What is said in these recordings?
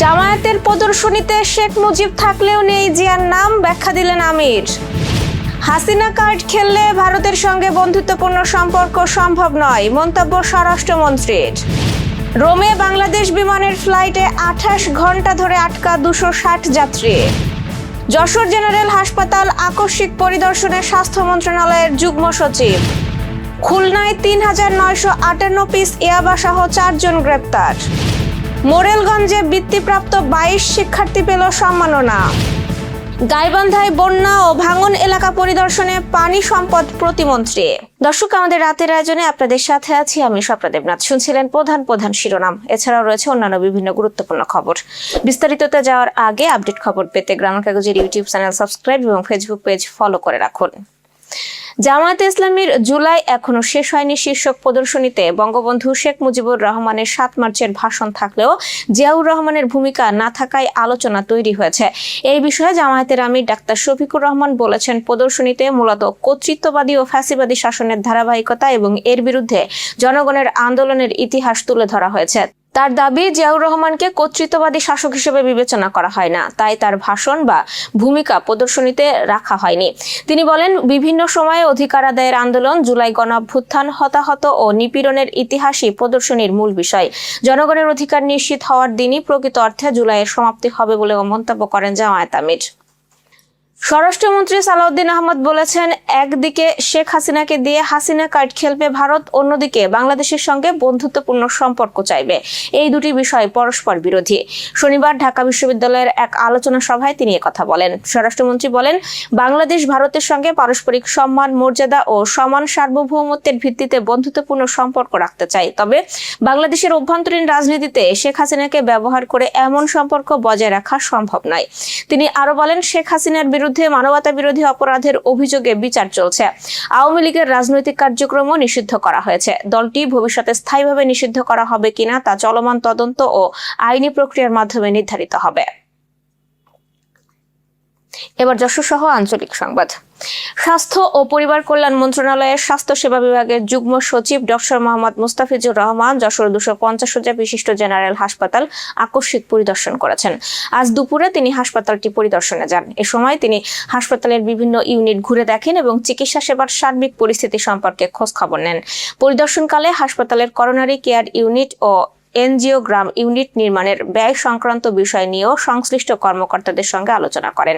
জামায়াতের প্রদর্শনীতে শেখ মুজিব থাকলেও নেই জিয়ার নাম, ব্যাখ্যা দিলেন আমির। হাসিনা কার্ড খেললে ভারতের সঙ্গে বন্ধুত্বপূর্ণ সম্পর্ক সম্ভব নয়, মন্তব্য স্বরাষ্ট্রমন্ত্রীর। রোমে বাংলাদেশ বিমানের ফ্লাইটে 28 ঘন্টা ধরে আটকা 260 যাত্রী। যশোর জেনারেল হাসপাতাল আকস্মিক পরিদর্শনে স্বাস্থ্য মন্ত্রণালয়ের যুগ্ম সচিব। খুলনায় 3958 পিস ইয়াবা সহ 4 জন গ্রেপ্তার। মোরেলগঞ্জে বৃত্তিপ্রাপ্ত 22 শিক্ষার্থী পেল সম্মাননা। গাইবান্ধায় বন্যা ও ভাঙন এলাকা পরিদর্শনে পানি সম্পদ প্রতিমন্ত্রী। দর্শক, আমাদের রাতের আয়োজনে আপনাদের সাথে আছি আমি স্বপ্না দেবনাথ। শুনছিলেন প্রধান শিরোনাম, এছাড়াও রয়েছে অন্যান্য বিভিন্ন গুরুত্বপূর্ণ খবর। বিস্তারিততে যাওয়ার আগে আপডেট খবর পেতে গ্রামের কাগজের ইউটিউব চ্যানেল সাবস্ক্রাইব এবং ফেসবুক পেজ ফলো করে রাখুন। জামায়াতে ইসলামীর জুলাই এখনো শেষ হয়নি শীর্ষক প্রদর্শনীতে বঙ্গবন্ধু শেখ মুজিবুর রহমানের 7 মার্চের ভাষণ থাকলেও জিয়াউর রহমানের ভূমিকা না থাকায় আলোচনা তৈরি হয়েছে। এই বিষয়ে জামায়াতের আমির ডাক্তার শফিকুর রহমান বলেছেন, প্রদর্শনীতে মূলত কর্তৃত্ববাদী ও ফ্যাসিবাদী শাসনের ধারাবাহিকতা এবং এর বিরুদ্ধে জনগণের আন্দোলনের ইতিহাস তুলে ধরা হয়েছে। তার দাবি, জিয়াউর রহমানকে কর্তৃত্ববাদী শাসক হিসেবে বিবেচনা করা হয় না, তাই তার ভাষণ বা ভূমিকা প্রদর্শনীতে রাখা হয়নি। তিনি বলেন, বিভিন্ন সময়ে অধিকার আদায়ের আন্দোলন, জুলাই গণঅভ্যুত্থান, হতাহত ও নিপীড়নের ইতিহাসই প্রদর্শনীর মূল বিষয়। জনগণের অধিকার নিশ্চিত হওয়ার দিনই প্রকৃত অর্থে জুলাইয়ের সমাপ্তি হবে বলেও মন্তব্য করেন জামায়াত আমির। স্বরাষ্ট্রমন্ত্রী সালাউদ্দিন আহমদ বলেছেন, একদিকে শেখ হাসিনাকে দিয়ে হাসিনা কার্ড খেলবে ভারত, অন্যদিকে বাংলাদেশের সঙ্গে বন্ধুত্বপূর্ণ সম্পর্ক চাইবে। এই দুটি বিষয় পরস্পর বিরোধী। শনিবার ঢাকা বিশ্ববিদ্যালয়ের এক আলোচনা সভায় তিনি একথা বলেন। স্বরাষ্ট্রমন্ত্রী বলেন, বাংলাদেশ ভারতের সঙ্গে পারস্পরিক সম্মান, মর্যাদা ও সমান সার্বভৌমত্বের ভিত্তিতে বন্ধুত্বপূর্ণ সম্পর্ক রাখতে চাই। তবে বাংলাদেশের অভ্যন্তরীণ রাজনীতিতে শেখ হাসিনাকে ব্যবহার করে এমন সম্পর্ক বজায় রাখা সম্ভব নয়। তিনি আরো বলেন, শেখ হাসিনার বিরুদ্ধে মানবতা বিরোধী অপরাধের অভিযোগে বিচার চলছে। আওয়ামী লীগের রাজনৈতিক কার্যক্রমও নিষিদ্ধ করা হয়েছে। দলটি ভবিষ্যতে স্থায়ীভাবে নিষিদ্ধ করা হবে কিনা তা চলমান তদন্ত ও আইনি প্রক্রিয়ার মাধ্যমে নির্ধারিত হবে। এবার যশোর সহ আঞ্চলিক সংবাদ। স্বাস্থ্য ও পরিবার কল্যাণ মন্ত্রণালয়ের স্বাস্থ্য সেবা বিভাগের যুগ্ম সচিব ডক্টর মোহাম্মদ মুস্তাফিজুর রহমান যশোর 250 শয্যা বিশিষ্ট জেনারেল হাসপাতাল আকস্মিক পরিদর্শন করেছেন। আজ দুপুরে তিনি হাসপাতালটি পরিদর্শনে যান। এ সময় তিনি হাসপাতালের বিভিন্ন ইউনিট ঘুরে দেখেন এবং চিকিৎসা সেবার সার্বিক পরিস্থিতি সম্পর্কে খোঁজ খবর নেন। পরিদর্শনকালে হাসপাতালের করোনারি কেয়ার ইউনিট ও এনজিওগ্রাম ইউনিট নির্মাণের ব্যয় সংক্রান্ত বিষয় নিয়েও সংশ্লিষ্ট কর্মকর্তাদের সঙ্গে আলোচনা করেন।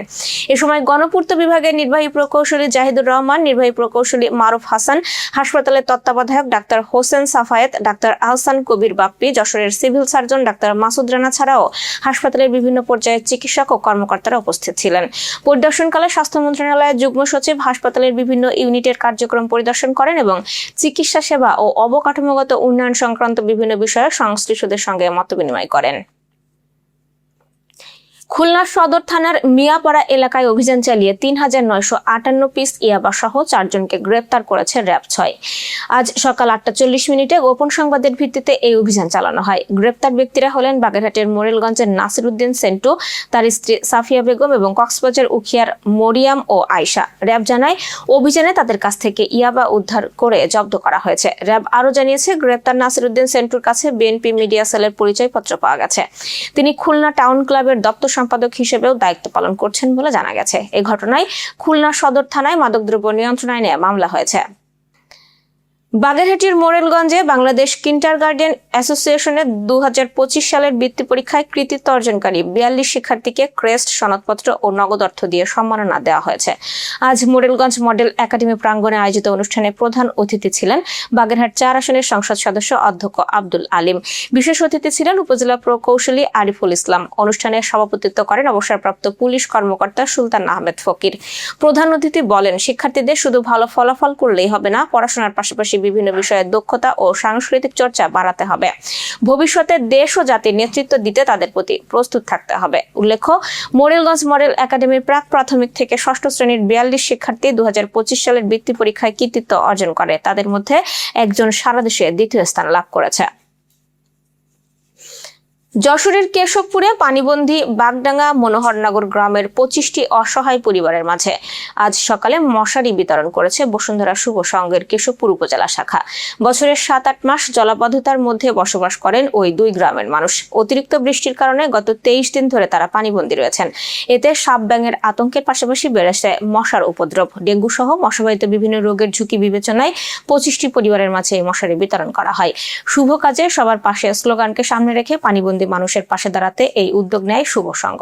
এ সময় গণপূর্ত বিভাগের নির্বাহী প্রকৌশলী জাহিদুর রহমান, নির্বাহী প্রকৌশলী মারুফ হাসান, হাসপাতালের তত্ত্বাবধায়ক ডাক্তার হোসেন সাফায়েত, ডাক্তার আহসান কবির বাপ্পি, যশোরের civil surgeon doctor Masud Rana ছাড়াও হাসপাতালের বিভিন্ন পর্যায়ের চিকিৎসক ও কর্মকর্তারা উপস্থিত ছিলেন। পরিদর্শনকালে স্বাস্থ্য মন্ত্রণালয়ের যুগ্ম সচিব হাসপাতালের বিভিন্ন ইউনিটের কার্যক্রম পরিদর্শন করেন এবং চিকিৎসা সেবা ও অবকাঠামোগত উন্নয়ন সংক্রান্ত বিভিন্ন বিষয়ে সংশ্লিষ্টদের সঙ্গে মতবিনিময় করেন। খুলনা সদর থানার মিয়াপাড়া এলাকায় অভিযান চালিয়ে 3958 পিস ইয়াবা সহ 4 জনকে গ্রেপ্তার করেছে র‍্যাব 6। আজ সকাল 8:40 গোপন সংবাদের ভিত্তিতে এই অভিযান চালানো হয়। গ্রেপ্তার ব্যক্তিরা হলেন বাগেরহাটের মোরেলগঞ্জের নাসিরউদ্দিন সেন্টু, তার স্ত্রী সাফিয়া বেগম এবং কক্সবাজার উখিয়ার মরিয়াম ও আয়শা। র‍্যাব জানায়, অভিযানে তাদের কাছ থেকে ইয়াবা উদ্ধার করে জব্দ করা হয়েছে। র‍্যাব আরো জানিয়েছে, গ্রেপ্তার নাসিরউদ্দিন সেন্টুর কাছে বিএনপি মিডিয়া সেলের পরিচয়পত্র পাওয়া গেছে। তিনি খুলনা টাউন ক্লাবের দপ্তর সম্পাদক হিসেবেও দায়িত্ব পালন করছেন বলে জানা গেছে। এই ঘটনায় খুলনা সদর থানায় মাদকদ্রব্য নিয়ন্ত্রণ আইনে মামলা হয়েছে। বাগেরহাটের মোরেলগঞ্জে বাংলাদেশ কিন্ডারগার্টেন অ্যাসোসিয়েশনের 2025 সালের বৃত্তি পরীক্ষায় কৃতিত্ব অর্জনকারী 42 শিক্ষার্থীকে ক্রেস্ট, সনদপত্র ও নগদ অর্থ দিয়ে সম্মাননা দেওয়া হয়েছে। আজ মোরেলগঞ্জ মডেল একাডেমি প্রাঙ্গণে আয়োজিত অনুষ্ঠানে প্রধান অতিথি ছিলেন বাগেরহাট 4 আসনের সংসদ সদস্য অধ্যক্ষ আব্দুল আলিম। বিশেষ অতিথি ছিলেন উপজেলা প্রকৌশলী আরিফুল ইসলাম। অনুষ্ঠানে সভাপতিত্ব করেন অবসরপ্রাপ্ত পুলিশ কর্মকর্তা সুলতান আহমেদ ফকির। প্রধান অতিথি বলেন, শিক্ষার্থীদের শুধু ভালো ফলাফল করলেই হবে না, পড়াশোনার পাশাপাশি বিভিন্ন বিষয়ে দক্ষতা ও সাংস্কৃতিক চর্চা বাড়াতে হবে। ভবিষ্যতে দেশ ও জাতির নেতৃত্ব দিতে তাদের প্রতি প্রস্তুত থাকতে হবে। উল্লেখ্য, মোরেলগঞ্জ মডেল একাডেমির প্রাক প্রাথমিক থেকে 6ষ্ঠ শ্রেণীর 42 শিক্ষার্থী 2025 সালের বৃত্তি পরীক্ষায় কৃতিত্ব অর্জন করে। তাদের মধ্যে একজন সারা দেশে দ্বিতীয় স্থান লাভ করেছে। যশোরের কেশবপুরে পানিবন্দী বাগডাঙ্গা মনোহরনগর গ্রামের 25টি অসহায় পরিবারের মাঝে আজ সকালে মশারি বিতরণ করেছে বসুন্ধরা শুভ সংঘের কেশবপুর উপজেলা শাখা। বছরের 7-8 মাস জলাবদ্ধতার মধ্যে বসবাস করেন ওই দুই গ্রামের মানুষ। অতিরিক্ত বৃষ্টির কারণে গত 23 দিন ধরে তারা পানিবন্দী রয়েছেন। এতে সাপ ব্যাঙের আতঙ্কের পাশাপাশি বেড়েছে মশার উপদ্রব। ডেঙ্গু সহ মশাবাহিত বিভিন্ন রোগের ঝুঁকি বিবেচনায় 25টি পরিবারের মাঝে এই মশারি বিতরণ করা হয়। শুভ কাজে সবার পাশে স্লোগানকে সামনে রেখে পানিবন্দী মানুষের পাশে দাঁড়াতে এই উদ্যোগ নেয় শুভ সংঘ।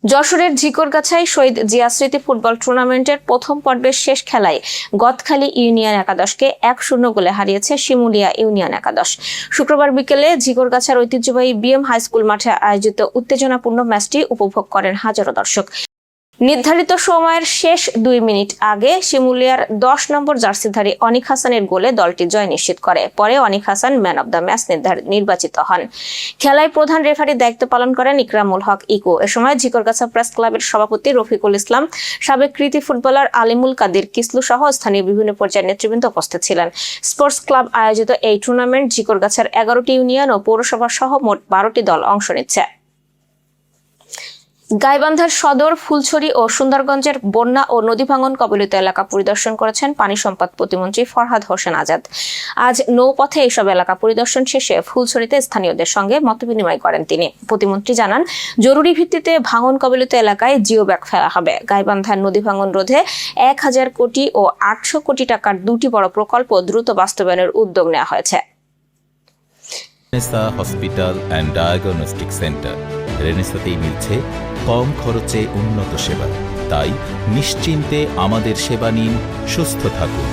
যশোরের ঝিকরগাছায় শহীদ জিয়া স্মৃতি ফুটবল টুর্নামেন্টের প্রথম পর্বের শেষ খেলায় গদখালী ইউনিয়ন একাদশকে 1-0 গোলে হারিয়েছে শিমুলিয়া ইউনিয়ন একাদশ। শুক্রবার বিকেলে ঝিকরগাছার ঐতিহ্যবাহী বিএম হাই স্কুল মাঠে আয়োজিত উত্তেজনাপূর্ণ ম্যাচটি উপভোগ করেন হাজারো দর্শক। নির্ধারিত সময়ের শেষ 2 মিনিট আগে শিমুলিয়ার 10 নম্বর জার্সিধারী অনিক হাসানের গোলে দলটি জয় নিশ্চিত করে। পরে Anik Hasan man of the match নির্বাচিত হন। খেলায় প্রধান রেফারির দায়িত্ব পালন করেন ইকরামুল হক ইকো। এ সময় ঝিকরগাছা প্রেস ক্লাবের সভাপতি রফিকুল ইসলাম, সাবেক কৃতি ফুটবলার আলিমুল কাদির কিসলু সহ স্থানীয় বিভিন্ন পর্যায়ের নেতৃবৃন্দ উপস্থিত ছিলেন। স্পোর্টস ক্লাব আয়োজিত এই টুর্নামেন্ট ঝিকরগাছার 11টি ইউনিয়ন ও পৌরসভা সহ মোট 12টি দল অংশ নিচ্ছে। গাইবান্ধার সদর, ফুলছড়ি ও সুন্দরগঞ্জের বন্যা ও নদী ভাঙন কবলিত এলাকা পরিদর্শন করেছেন পানি সম্পদ প্রতিমন্ত্রী ফরহাদ হোসেন আজাদ। আজ নৌপথে এইসব এলাকা পরিদর্শন শেষে ফুলছড়িতে স্থানীয়দের সঙ্গে মতবিনিময় করেন তিনি। প্রতিমন্ত্রী জানান, জরুরি ভিত্তিতে ভাঙন কবলিত এলাকায় জিও ব্যাগ ফেলা হবে। গাইবান্ধার নদী ভাঙন রোধে 1000 কোটি ও 800 কোটি টাকার 2টি বড় প্রকল্প দ্রুত বাস্তবায়নের উদ্যোগ নেওয়া হয়েছে। Renaissance hospital and diagnostic centre. রেনেসাতেই মিলছে কম খরচে উন্নত সেবা। তাই নিশ্চিন্তে আমাদের সেবা নিন, সুস্থ থাকুন।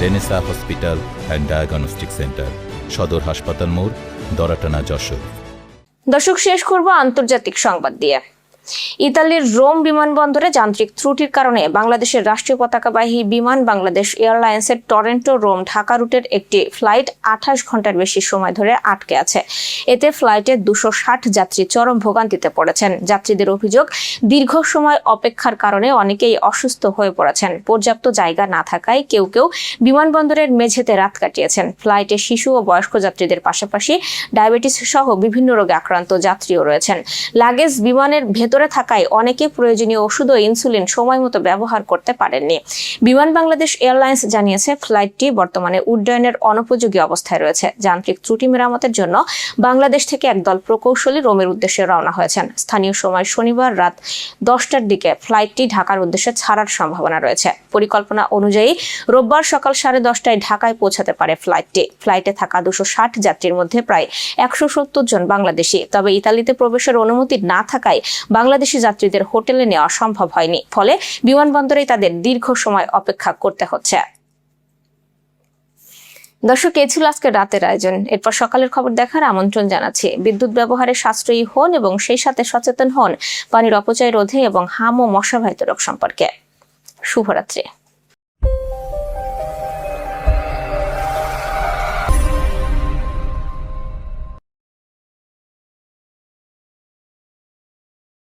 Renaissance hospital and diagnostic centre, সদর হাসপাতাল মোড়, দরাটানা, যশোর। দর্শক, শেষ করব আন্তর্জাতিক সংবাদ দিয়ে। ইতালির রোম বিমানবন্দরে যান্ত্রিক ত্রুটির কারণে বাংলাদেশের রাষ্ট্রীয় পতাকাবাহী বিমান বাংলাদেশ এয়ারলাইন্সের টরন্টো রোম ঢাকা রুটের একটি ফ্লাইট 28 ঘন্টার বেশি সময় ধরে আটকে আছে। এতে ফ্লাইটে 260 যাত্রী চরম ভোগান্তিতে পড়েছেন। যাত্রীদের অভিযোগ, দীর্ঘ সময় অপেক্ষার কারণে অনেকেই অসুস্থ হয়ে পড়েছেন। পর্যাপ্ত জায়গা না থাকায় কেউ কেউ বিমানবন্দরের মেঝেতে রাত কাটিয়েছেন। ফ্লাইটে শিশু ও বয়স্ক যাত্রীদের পাশাপাশি ডায়াবেটিস সহ বিভিন্ন রোগে আক্রান্ত যাত্রীও রয়েছেন। লাগেজ বিমানের ভেতরে থাকায় অনেকে প্রয়োজনীয় ওষুধ ও ইনসুলিন সময় মতো ব্যবহার করতে পারেননি। বিমান বাংলাদেশ এয়ারলাইন্স জানিয়েছে, ফ্লাইটটি বর্তমানে উড্ডয়নের অনুপযোগী অবস্থায় রয়েছে। যান্ত্রিক ত্রুটি মেরামতের জন্য বাংলাদেশ থেকে একদল প্রকৌশলী রোমের উদ্দেশ্যে রওনা হয়েছেন। স্থানীয় সময় শনিবার রাত 10টার দিকে ফ্লাইটটি ঢাকার উদ্দেশ্যে ছাড়ার সম্ভাবনা রয়েছে। পরিকল্পনা অনুযায়ী রোববার সকাল 10:30টায় ঢাকায় পৌঁছাতে পারে ফ্লাইটটি। ফ্লাইটে থাকা 260 যাত্রীর মধ্যে প্রায় 170 জন বাংলাদেশি। তবে ইতালিতে প্রবেশের অনুমতি না থাকায় বাংলাদেশি যাত্রীদের হোটেলে নেওয়া সম্ভব হয়নি। ফলে বিমানবন্দরে তাদের দীর্ঘ সময় অপেক্ষা করতে হচ্ছে। দর্শক, এই ছিল আজকের রাতের আয়োজন। এরপর সকালের খবর দেখার আমন্ত্রণ জানাচ্ছি। বিদ্যুৎ ব্যবহারে সাশ্রয়ী হন এবং সেই সাথে সচেতন হন পানির অপচয় রোধে এবং হাম ও মশাবাহিত রোগ সম্পর্কে। শুভরাত্রি।